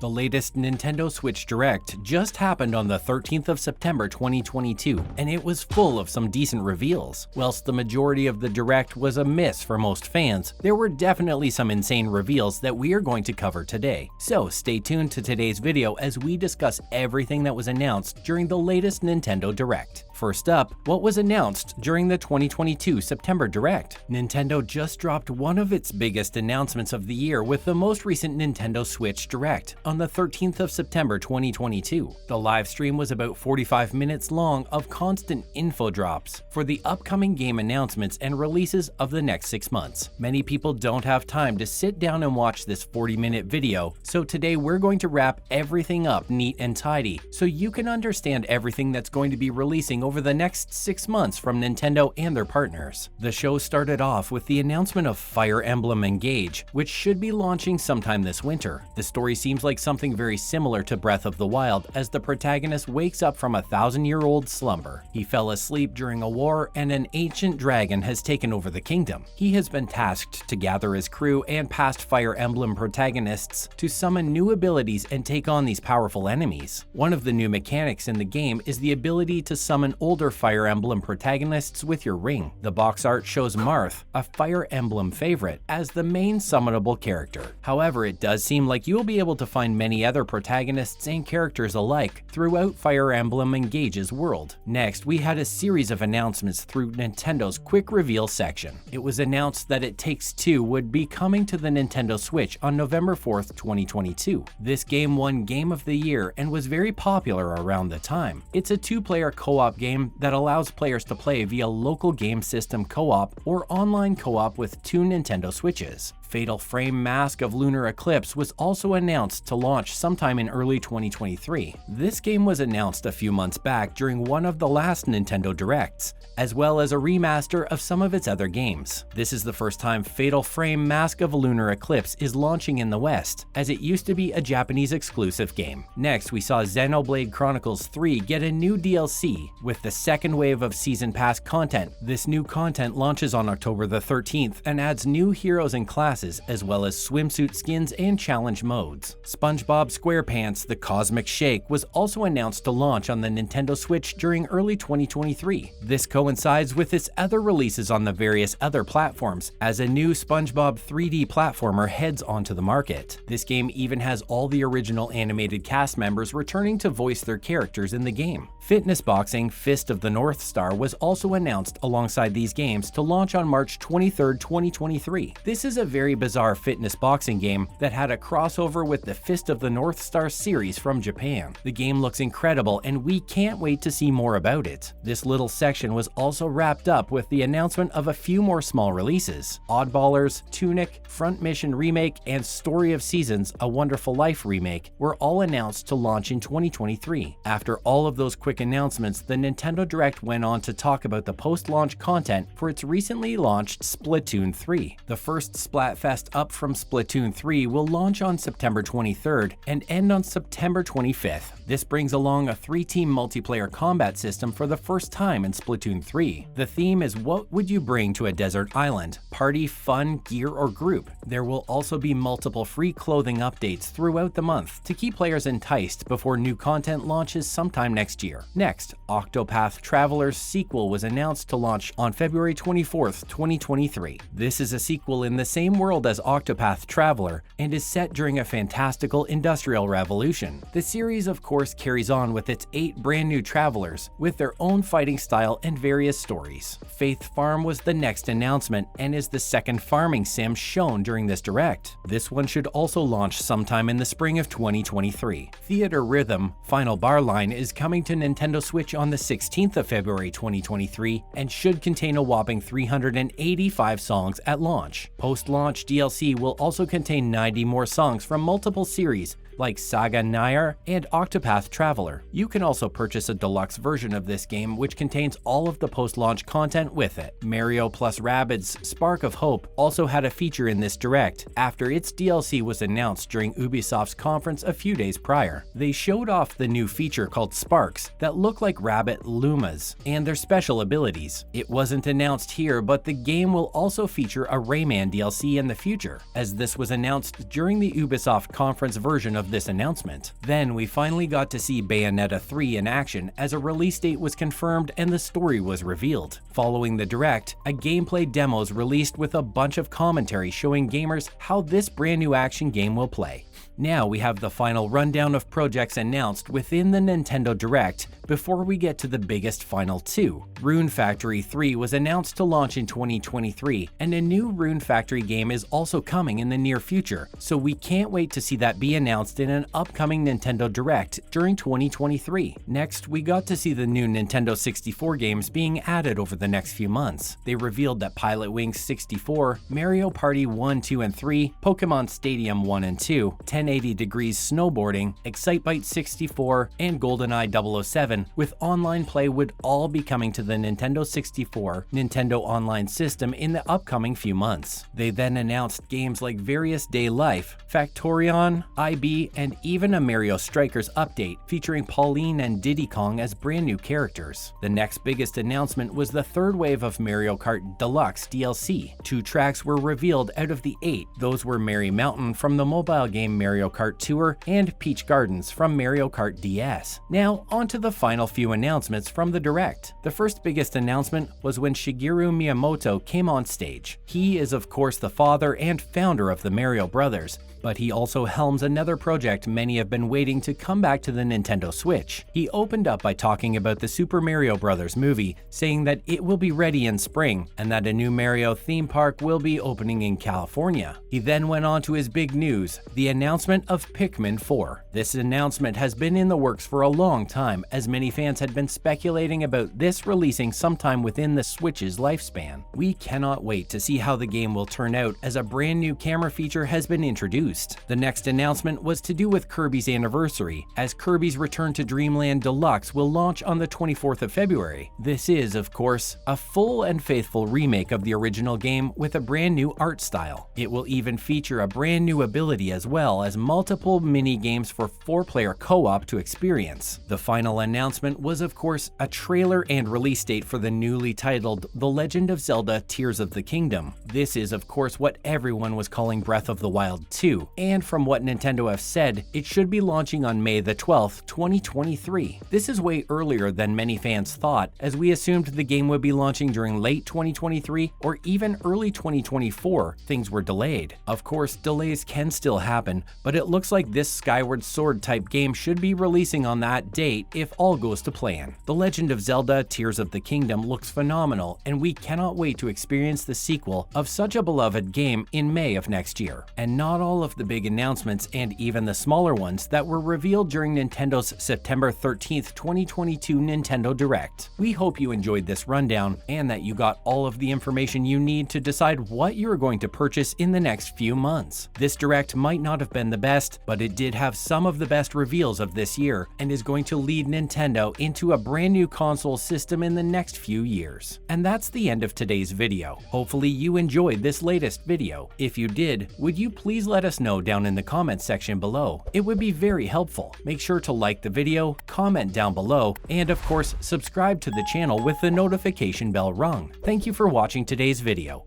The latest Nintendo Switch Direct just happened on the 13th of September 2022, and it was full of some decent reveals. Whilst the majority of the Direct was a miss for most fans, there were definitely some insane reveals that we are going to cover today. So stay tuned to today's video as we discuss everything that was announced during the latest Nintendo Direct. First up, what was announced during the 2022 September Direct? Nintendo just dropped one of its biggest announcements of the year with the most recent Nintendo Switch Direct on the 13th of September 2022. The live stream was about 45 minutes long of constant info drops for the upcoming game announcements and releases of the next 6 months. Many people don't have time to sit down and watch this 40-minute video, so today we're going to wrap everything up neat and tidy so you can understand everything that's going to be releasing over the next 6 months from Nintendo and their partners. The show started off with the announcement of Fire Emblem Engage, which should be launching sometime this winter. The story seems like something very similar to Breath of the Wild, as the protagonist wakes up from a 1,000-year-old slumber. He fell asleep during a war and an ancient dragon has taken over the kingdom. He has been tasked to gather his crew and past Fire Emblem protagonists to summon new abilities and take on these powerful enemies. One of the new mechanics in the game is the ability to summon older Fire Emblem protagonists with your ring. The box art shows Marth, a Fire Emblem favorite, as the main summonable character. However, it does seem like you'll be able to find many other protagonists and characters alike throughout Fire Emblem Engage's world. Next, we had a series of announcements through Nintendo's quick reveal section. It was announced that It Takes Two would be coming to the Nintendo Switch on November 4th, 2022. This game won Game of the Year and was very popular around the time. It's a two-player co-op game that allows players to play via local game system co-op or online co-op with two Nintendo Switches. Fatal Frame Mask of Lunar Eclipse was also announced to launch sometime in early 2023. This game was announced a few months back during one of the last Nintendo Directs, as well as a remaster of some of its other games. This is the first time Fatal Frame Mask of Lunar Eclipse is launching in the West, as it used to be a Japanese exclusive game. Next, we saw Xenoblade Chronicles 3 get a new DLC with the second wave of Season Pass content. This new content launches on October the 13th and adds new heroes and classes, as well as swimsuit skins and challenge modes. SpongeBob SquarePants: The Cosmic Shake was also announced to launch on the Nintendo Switch during early 2023. This coincides with its other releases on the various other platforms, as a new SpongeBob 3D platformer heads onto the market. This game even has all the original animated cast members returning to voice their characters in the game. Fitness Boxing: Fist of the North Star was also announced alongside these games to launch on March 23, 2023. This is a very bizarre fitness boxing game that had a crossover with the Fist of the North Star series from Japan. The game looks incredible and we can't wait to see more about it. This little section was also wrapped up with the announcement of a few more small releases. Oddballers, Tunic, Front Mission Remake, and Story of Seasons: A Wonderful Life Remake were all announced to launch in 2023. After all of those quick announcements, the Nintendo Direct went on to talk about the post-launch content for its recently launched Splatoon 3. The first Splatfest up from Splatoon 3 will launch on September 23rd and end on September 25th. This brings along a 3-team multiplayer combat system for the first time in Splatoon 3. The theme is what would you bring to a desert island? Party, fun, gear, or group? There will also be multiple free clothing updates throughout the month to keep players enticed before new content launches sometime next year. Next, Octopath Traveler's sequel was announced to launch on February 24th, 2023. This is a sequel in the same world as Octopath Traveler and is set during a fantastical industrial revolution. The series, of course, carries on with its 8 brand new travelers with their own fighting style and various stories. Faith Farm was the next announcement and is the second farming sim shown during this direct. This one should also launch sometime in the spring of 2023. Theater Rhythm: Final Bar Line is coming to Nintendo Switch on the 16th of February 2023 and should contain a whopping 385 songs at launch. Post-launch DLC will also contain 90 more songs from multiple series like Saga Nair and Octopath Traveler. You can also purchase a deluxe version of this game which contains all of the post-launch content with it. Mario plus Rabbids Spark of Hope also had a feature in this direct after its DLC was announced during Ubisoft's conference a few days prior. They showed off the new feature called Sparks that look like Rabbit Lumas and their special abilities. It wasn't announced here, but the game will also feature a Rayman DLC in the future, as this was announced during the Ubisoft conference version of this announcement. Then we finally got to see Bayonetta 3 in action as a release date was confirmed and the story was revealed. Following the direct, a gameplay demo is released with a bunch of commentary showing gamers how this brand new action game will play. Now we have the final rundown of projects announced within the Nintendo Direct before we get to the biggest final two. Rune Factory 3 was announced to launch in 2023, and a new Rune Factory game is also coming in the near future, so we can't wait to see that be announced in an upcoming Nintendo Direct during 2023. Next, we got to see the new Nintendo 64 games being added over the next few months. They revealed that Pilot Wings 64, Mario Party 1, 2, and 3, Pokemon Stadium 1 and 2, 1080 Degrees Snowboarding, Excitebike 64, and GoldenEye 007 with online play would all be coming to the Nintendo 64 Nintendo Online system in the upcoming few months. They then announced games like Various Day Life, Factorion, IB, and even a Mario Strikers update featuring Pauline and Diddy Kong as brand new characters. The next biggest announcement was the third wave of Mario Kart Deluxe DLC. 2 tracks were revealed out of the 8. Those were Merry Mountain from the mobile game Mario Kart Tour and Peach Gardens from Mario Kart DS. Now, on to the final few announcements from the Direct. The first biggest announcement was when Shigeru Miyamoto came on stage. He is of course the father and founder of the Mario Brothers, but he also helms another project many have been waiting to come back to the Nintendo Switch. He opened up by talking about the Super Mario Bros. Movie, saying that it will be ready in spring and that a new Mario theme park will be opening in California. He then went on to his big news, the announcement of Pikmin 4. This announcement has been in the works for a long time, as many fans had been speculating about this releasing sometime within the Switch's lifespan. We cannot wait to see how the game will turn out, as a brand new camera feature has been introduced. The next announcement was to do with Kirby's anniversary, as Kirby's Return to Dreamland Deluxe will launch on the 24th of February. This is, of course, a full and faithful remake of the original game with a brand new art style. It will even feature a brand new ability as well as multiple mini-games for 4-player co-op to experience. The final announcement was, of course, a trailer and release date for the newly titled The Legend of Zelda Tears of the Kingdom. This is, of course, what everyone was calling Breath of the Wild 2. And from what Nintendo have said, it should be launching on May the 12th, 2023. This is way earlier than many fans thought, as we assumed the game would be launching during late 2023 or even early 2024. Things were delayed. Of course, delays can still happen, but it looks like this Skyward Sword type game should be releasing on that date if all goes to plan. The Legend of Zelda Tears of the Kingdom looks phenomenal, and we cannot wait to experience the sequel of such a beloved game in May of next year. And not all of the big announcements and even the smaller ones that were revealed during Nintendo's September 13th, 2022 Nintendo Direct. We hope you enjoyed this rundown and that you got all of the information you need to decide what you're going to purchase in the next few months. This Direct might not have been the best, but it did have some of the best reveals of this year and is going to lead Nintendo into a brand new console system in the next few years. And that's the end of today's video. Hopefully you enjoyed this latest video. If you did, would you please let us know down in the comments section below? It would be very helpful. Make sure to like the video, comment down below, and of course subscribe to the channel with the notification bell rung. Thank you for watching today's video.